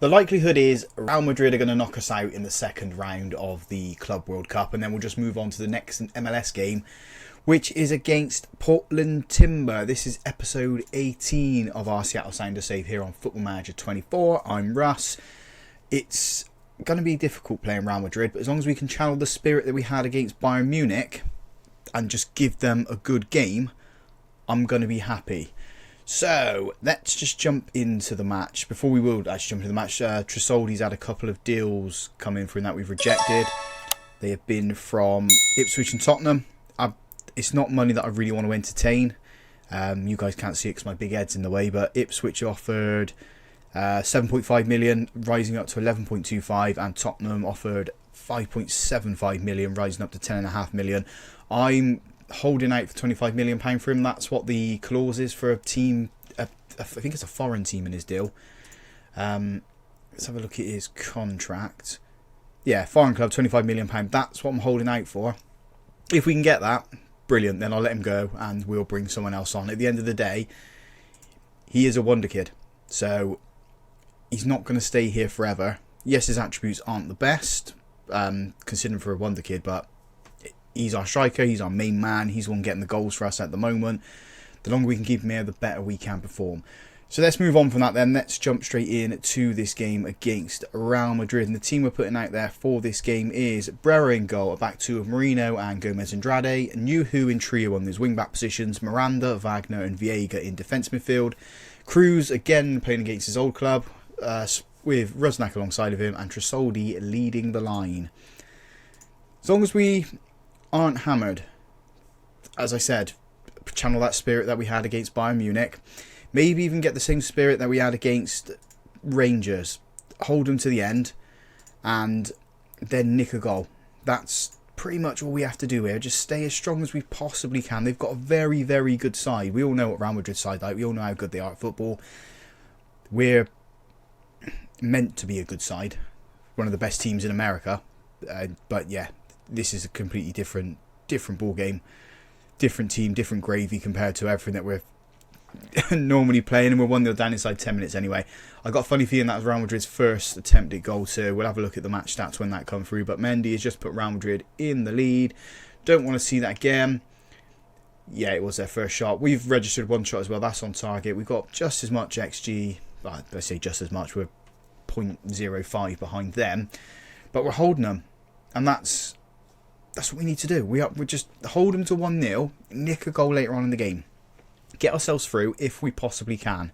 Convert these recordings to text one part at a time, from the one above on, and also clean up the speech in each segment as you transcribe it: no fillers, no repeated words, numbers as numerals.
The likelihood is Real Madrid are going to knock us out in the second round of the Club World Cup, and then we'll just move on to the next MLS game, which is against Portland Timber. This is episode 18 of our Seattle Sounder Save here on Football Manager 24. I'm Russ. It's going to be difficult playing Real Madrid, but as long as we can channel the spirit that we had against Bayern Munich and just give them a good game, I'm going to be happy. So, let's just jump into the match. Before we will actually jump into the match, Tresoldi's had a couple of deals come in from that we've rejected. They have been from Ipswich and Tottenham. It's not money that I really want to entertain. You guys can't see it because my big head's in the way, but Ipswich offered 7.5 million, rising up to 11.25, and Tottenham offered 5.75 million, rising up to 10.5 million. I'm holding out for £25 million for him. That's what the clause is for a team. I think it's a foreign team in his deal. Let's have a look at his contract. Yeah, foreign club, £25 million. That's what I'm holding out for. If we can get that, brilliant. Then I'll let him go and we'll bring someone else on. At the end of the day, he is a wonder kid. So he's not going to stay here forever. Yes, his attributes aren't the best, considering for a wonder kid, but he's our striker, he's our main man, he's the one getting the goals for us at the moment. The longer we can keep him here, the better we can perform. So let's move on from that then. Let's jump straight in to this game against Real Madrid. And the team we're putting out there for this game is Brera in goal, a back two of Marino and Gomez Andrade, Nuhu in trio on those wing-back positions, Miranda, Wagner and Viega in defence midfield, Cruz again playing against his old club, with Rusnak alongside of him, and Tresoldi leading the line. As long as we aren't hammered, as I said, channel that spirit that we had against Bayern Munich, maybe even get the same spirit that we had against Rangers, hold them to the end and then nick a goal. That's pretty much all we have to do here. Just stay as strong as we possibly can. They've got a very, very good side. We all know what Real Madrid's side like. We all know how good they are at football. We're meant to be a good side, one of the best teams in America, but yeah, this is a completely different ball game, different team, different gravy compared to everything that we're normally playing, and we're 1-0 down inside 10 minutes anyway. I got a funny feeling that was Real Madrid's first attempted goal, so we'll have a look at the match stats when that come through. But Mendy has just put Real Madrid in the lead. Don't want to see that again. Yeah, it was their first shot. We've registered one shot as well. That's on target. We've got just as much XG. Well, let's say just as much. We're 0.05 behind them, but we're holding them, and that's what we need to do. We just hold them to 1-0, nick a goal later on in the game, get ourselves through if we possibly can.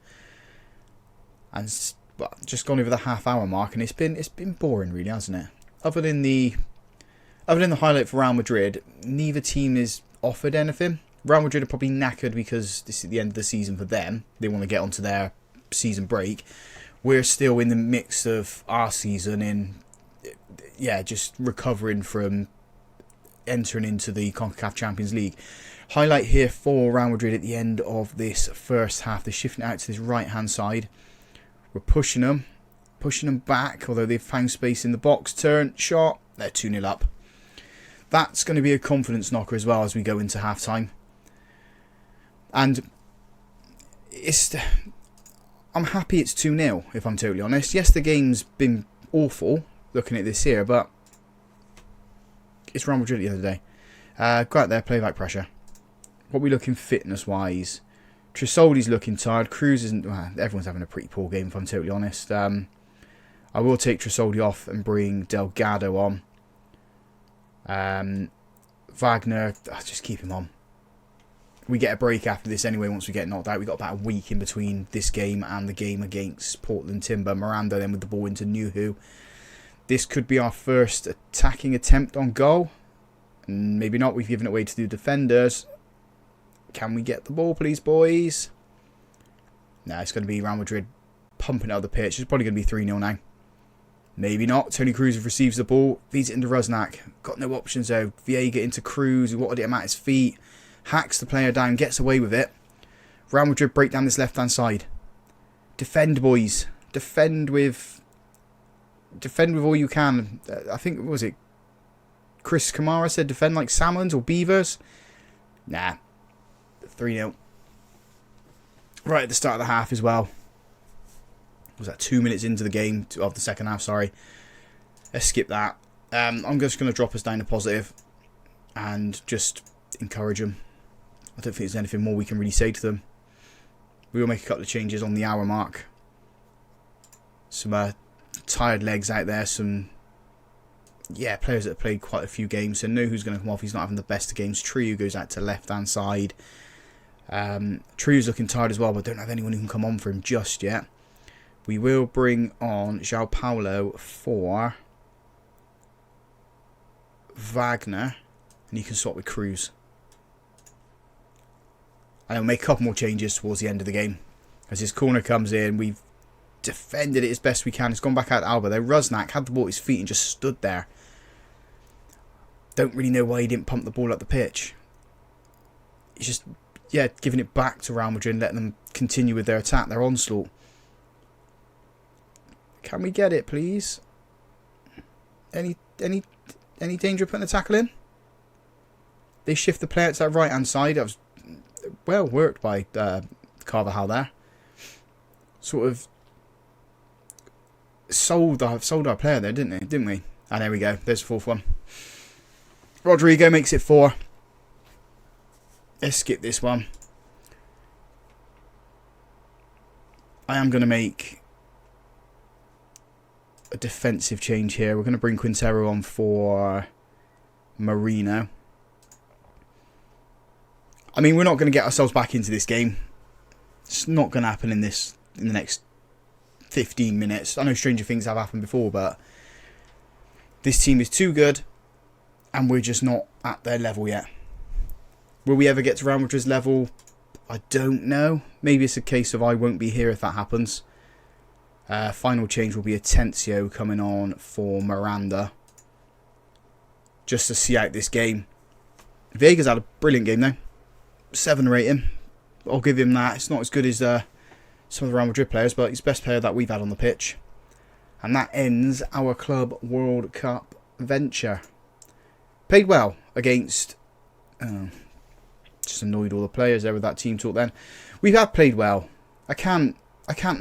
And just gone over the half-hour mark, and it's been boring, really, hasn't it? Other than the highlight for Real Madrid, neither team is offered anything. Real Madrid are probably knackered because this is the end of the season for them. They want to get onto their season break. We're still in the mix of our season, in just recovering from entering into the CONCACAF Champions League. Highlight here for Real Madrid at the end of this first half. They're shifting out to this right hand side. We're pushing them back, although they've found space in the box. Turn, shot, they're 2-0 up. That's going to be a confidence knocker as well as we go into half time. And I'm happy it's 2-0, if I'm totally honest. Yes, the game's been awful looking at this here, but it's Real Madrid at the end of the day. Go out there, play back pressure. What are we looking fitness-wise? Tresoldi's looking tired. Cruz isn't... Well, everyone's having a pretty poor game, if I'm totally honest. I will take Tresoldi off and bring Delgado on. Wagner, just keep him on. We get a break after this anyway once we get knocked out. We've got about a week in between this game and the game against Portland Timber. Miranda then with the ball into Nuhu. This could be our first attacking attempt on goal. Maybe not. We've given it away to the defenders. Can we get the ball, please, boys? No, it's going to be Real Madrid pumping out the pitch. It's probably going to be 3-0 now. Maybe not. Tony Cruz receives the ball. Feeds it into Rusnak. Got no options though. Viega into Cruz, who wanted him at his feet. Hacks the player down. Gets away with it. Real Madrid break down this left-hand side. Defend, boys. Defend with all you can. I think, what was it? Chris Kamara said defend like salmons or beavers. Nah. 3-0. Right at the start of the half as well. was that 2 minutes into the game of the second half, sorry. Let's skip that. I'm just going to drop us down to positive and just encourage them. I don't think there's anything more we can really say to them. We will make a couple of changes on the hour mark. Some tired legs out there, some players that have played quite a few games, so know who's going to come off. He's not having the best of games. Trio goes out to left hand side. Trio's looking tired as well, but don't have anyone who can come on for him just yet. We will bring on João Paulo for Wagner, and he can swap with Cruz. And we'll make a couple more changes towards the end of the game. As his corner comes in, we've defended it as best we can. It's gone back out to Alba there. Rusnak had the ball at his feet and just stood there. Don't really know why he didn't pump the ball up the pitch. He's just, giving it back to Real Madrid and letting them continue with their attack, their onslaught. Can we get it, please? Any danger of putting a tackle in? They shift the player to that right-hand side. That was well worked by Carvajal there. Sort of sold our player there, didn't we? And there we go. There's the fourth one. Rodrigo makes it 4. Let's skip this one. I am going to make a defensive change here. We're going to bring Quintero on for Marino. I mean, we're not going to get ourselves back into this game. It's not going to happen in the next 15 minutes. I know stranger things have happened before, but this team is too good and we're just not at their level yet. Will we ever get to Real Madrid's level? I don't know. Maybe it's a case of I won't be here if that happens. Final change will be Atencio coming on for Miranda, just to see out this game. Vega's had a brilliant game though. 7 rating. I'll give him that. It's not as good as some of the Real Madrid players, but he's the best player that we've had on the pitch. And that ends our Club World Cup venture. Played well against... just annoyed all the players there with that team talk then. We have played well. I can't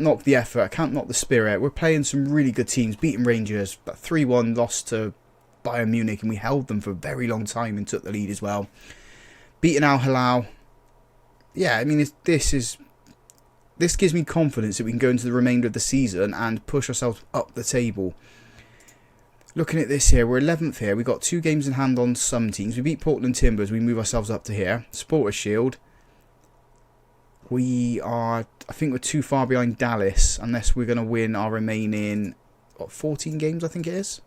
knock the effort. I can't knock the spirit. We're playing some really good teams. Beating Rangers. But 3-1 lost to Bayern Munich, and we held them for a very long time and took the lead as well. Beating Al Hilal. Yeah, I mean, this gives me confidence that we can go into the remainder of the season and push ourselves up the table. Looking at this here, we're 11th here. We've got 2 games in hand on some teams. We beat Portland Timbers. We move ourselves up to here. Supporters Shield. I think we're too far behind Dallas unless we're going to win our remaining, 14 games I think it is.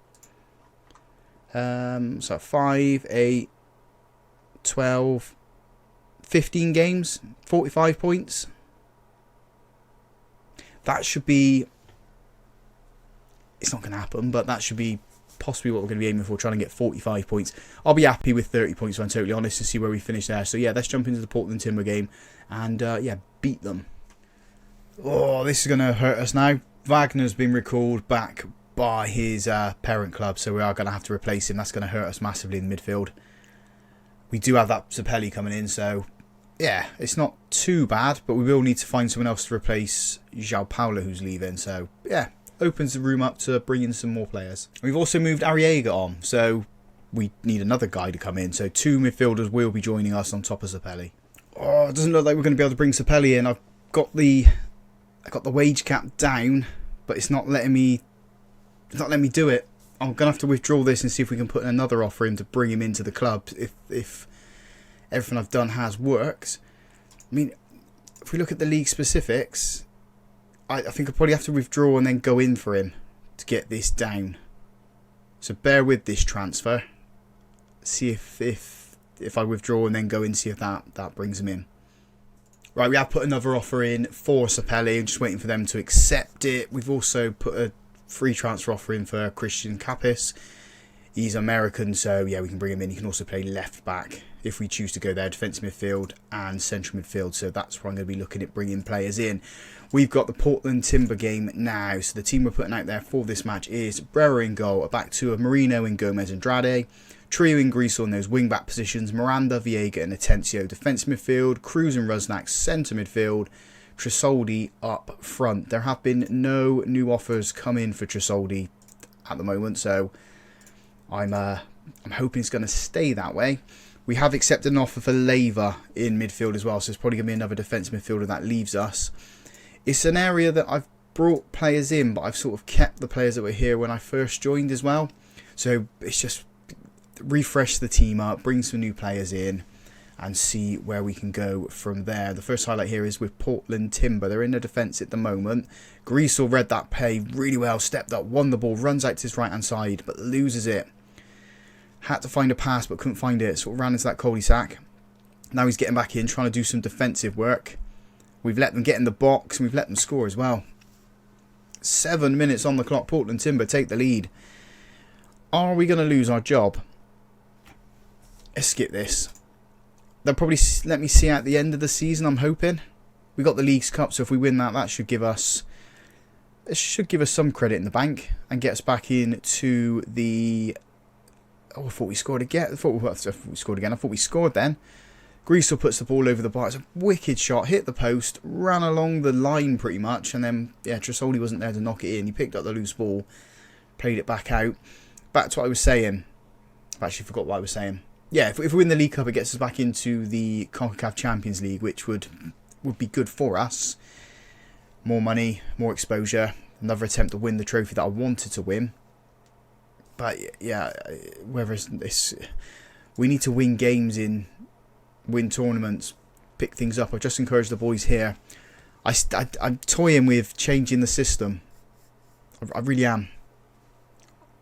So 5, 8, 12, 15 games, 45 points. That should be... It's not going to happen, but that should be possibly what we're going to be aiming for, trying to get 45 points. I'll be happy with 30 points if I'm totally honest, to see where we finish there. So yeah, let's jump into the Portland Timber game and beat them. Oh, this is going to hurt us now. Wagner's been recalled back by his parent club, so we are going to have to replace him. That's going to hurt us massively in the midfield. We do have that Zapelli coming in, so yeah, it's not too bad, but we will need to find someone else to replace João Paulo who's leaving. So yeah, opens the room up to bring in some more players. We've also moved Arriaga on, so we need another guy to come in. So 2 midfielders will be joining us on top of Zapelli. Oh, it doesn't look like we're going to be able to bring Zapelli in. I got the wage cap down, but it's not letting me do it. I'm going to have to withdraw this and see if we can put another offer in to bring him into the club if everything I've done has worked. I mean, if we look at the league specifics, I think I'll probably have to withdraw and then go in for him to get this down. So bear with this transfer. See if I withdraw and then go in, see if that brings him in. Right, we have put another offer in for Zapelli. I'm just waiting for them to accept it. We've also put a free transfer offer in for Christian Capis. He's American, so yeah, we can bring him in. He can also play left back if we choose to go there, defensive midfield and central midfield. So that's where I'm going to be looking at bringing players in. We've got the Portland Timber game now. So the team we're putting out there for this match is Brera in goal, a back two of Marino and Gomez Andrade, trio in Greasel in those wing back positions, Miranda, Viega and Atencio defensive midfield, Cruz and Rusnak centre midfield, Tresoldi up front. There have been no new offers come in for Tresoldi at the moment, so I'm hoping it's going to stay that way. We have accepted an offer for Leva in midfield as well, so it's probably going to be another defensive midfielder that leaves us. It's an area that I've brought players in, but I've sort of kept the players that were here when I first joined as well. So it's just refresh the team up, bring some new players in, and see where we can go from there. The first highlight here is with Portland Timber. They're in the defence at the moment. Greasel read that play really well, stepped up, won the ball, runs out to his right-hand side, but loses it. Had to find a pass, but couldn't find it. Sort of ran into that cul-de-sac. Now he's getting back in, trying to do some defensive work. We've let them get in the box, and we've let them score as well. 7 minutes on the clock. Portland Timber take the lead. Are we going to lose our job? Let's skip this. They'll probably let me see out the end of the season, I'm hoping. We got the Leagues Cup, so if we win that, that should give us... It should give us some credit in the bank and get us back into the... Oh, I thought we scored again. I thought we scored again. I thought we scored then. Greasel puts the ball over the bar. It's a wicked shot. Hit the post. Ran along the line pretty much. And then, yeah, Tresoldi wasn't there to knock it in. He picked up the loose ball. Played it back out. Back to what I was saying. I've actually forgot what I was saying. Yeah, if we win the League Cup, it gets us back into the CONCACAF Champions League, which would be good for us. More money, more exposure. Another attempt to win the trophy that I wanted to win. But yeah, whether it's we need to win games win tournaments, pick things up. I just encourage the boys here. I'm toying with changing the system. I really am.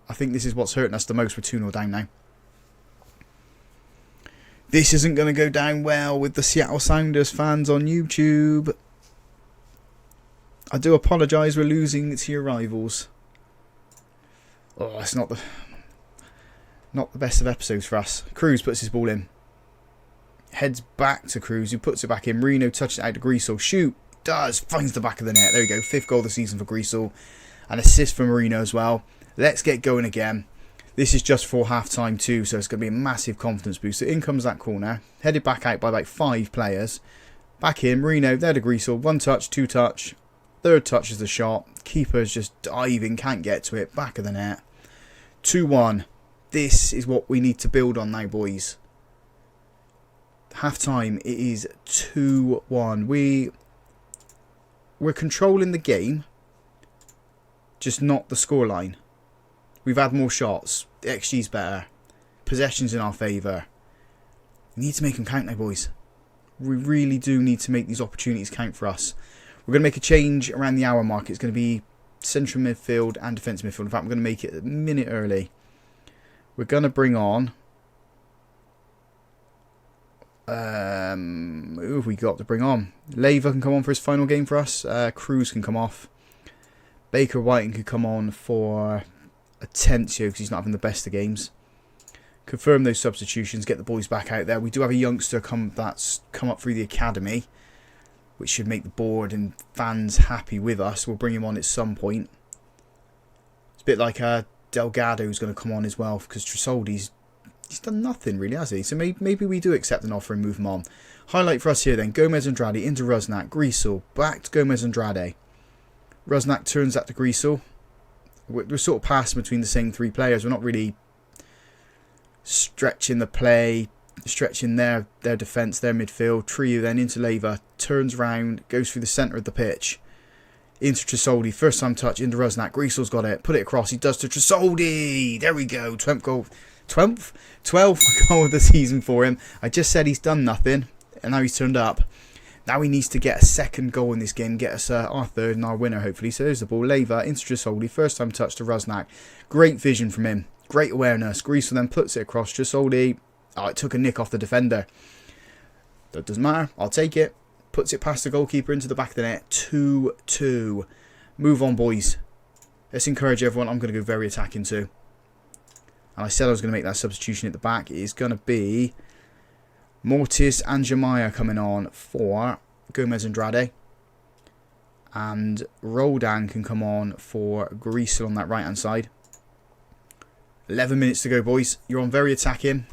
I think this is what's hurting us the most. We're 2-0 down now. This isn't going to go down well with the Seattle Sounders fans on YouTube. I do apologise, we're losing to your rivals. Oh, it's not the best of episodes for us. Cruz puts his ball in. Heads back to Cruz, who puts it back in. Marino touches it out to Greasel. Shoot! Does! Finds the back of the net. There we go. 5th goal of the season for Greasel. An assist for Marino as well. Let's get going again. This is just for half-time too, so it's going to be a massive confidence boost. So in comes that corner. Headed back out by like 5 players. Back in. Marino, there to Greasel. 1 touch, 2 touch. 3rd touch is the shot. Keeper's just diving, can't get to it. Back of the net. 2-1. This is what we need to build on now, boys. Half time, it is 2-1. We're controlling the game, just not the scoreline. We've had more shots. The XG's better. Possession's in our favour. We need to make them count now, boys. We really do need to make these opportunities count for us. We're going to make a change around the hour mark. It's going to be central midfield and defensive midfield. In fact, we're going to make it a minute early. We're going to bring on... who have we got to bring on? Leva can come on for his final game for us. Cruz can come off. Baker Whiting can come on for Atencio because he's not having the best of games. Confirm those substitutions. Get the boys back out there. We do have a youngster that's come up through the academy, which should make the board and fans happy with us. We'll bring him on at some point. It's a bit like Delgado who's going to come on as well, because Tresoldi's he's done nothing really, has he? So maybe we do accept an offer and move him on. Highlight for us here then. Gomez Andrade into Rusnak. Greasel. Back to Gomez Andrade. Rusnak turns that to Greasel. We're sort of passing between the same 3 players. We're not really stretching the play, stretching their defence, their midfield. Trio then into Leva. Turns round, goes through the centre of the pitch. Into Tresoldi. First time touch into Rusnak. Greasel's got it. Put it across. He does to Tresoldi. There we go. 12th goal. 12th goal of the season for him. I just said he's done nothing, and now he's turned up. Now he needs to get a 2nd goal in this game, get us our 3rd and our winner, hopefully. So there's the ball. Leva into Tresoldi. First time touch to Rusnak. Great vision from him. Great awareness. Greasel then puts it across. Tresoldi. Oh, it took a nick off the defender. That doesn't matter. I'll take it. Puts it past the goalkeeper into the back of the net. 2-2. Move on, boys. Let's encourage everyone. I'm going to go very attacking too. And I said I was going to make that substitution at the back. It is going to be Mortis and Jemaya coming on for Gomez Andrade. And Roldan can come on for Greasel on that right-hand side. 11 minutes to go, boys. You're on very attacking.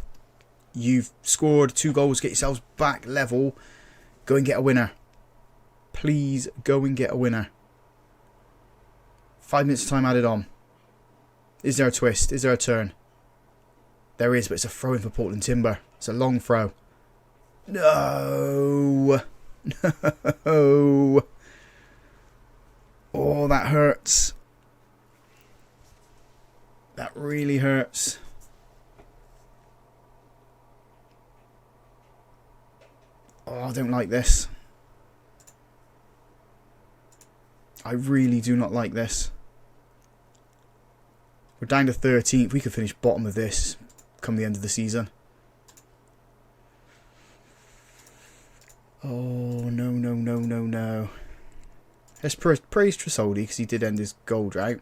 You've scored 2 goals. Get yourselves back level. Go and get a winner. Please go and get a winner. 5 minutes of time added on. Is there a twist? Is there a turn? There is, but it's a throw in for Portland Timber. It's a long throw. No. No. Oh, that hurts. That really hurts. Oh, I don't like this. I really do not like this. We're down to 13th. We could finish bottom of this come the end of the season. Oh, no, no, no, no, no. Let's praise Tresoldi because he did end his goal drought.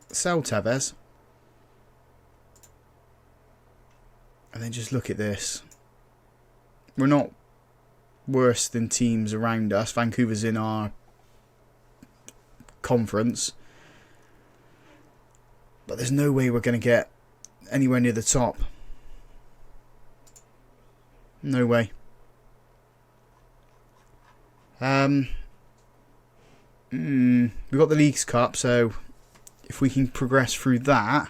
Sell Tevez. And then just look at this. We're not worse than teams around us. Vancouver's in our conference. But there's no way we're going to get anywhere near the top. No way. We've got the Leagues Cup, so if we can progress through that,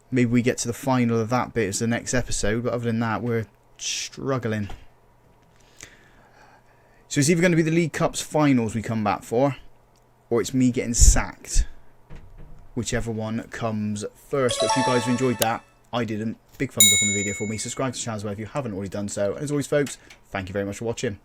maybe we get to the final of that bit as the next episode. But other than that, we're struggling. So it's either going to be the League Cup's finals we come back for, or it's me getting sacked. Whichever one comes first. But if you guys have enjoyed that, I didn't. Big thumbs up on the video for me. Subscribe to the channel as well if you haven't already done so. And as always, folks, thank you very much for watching.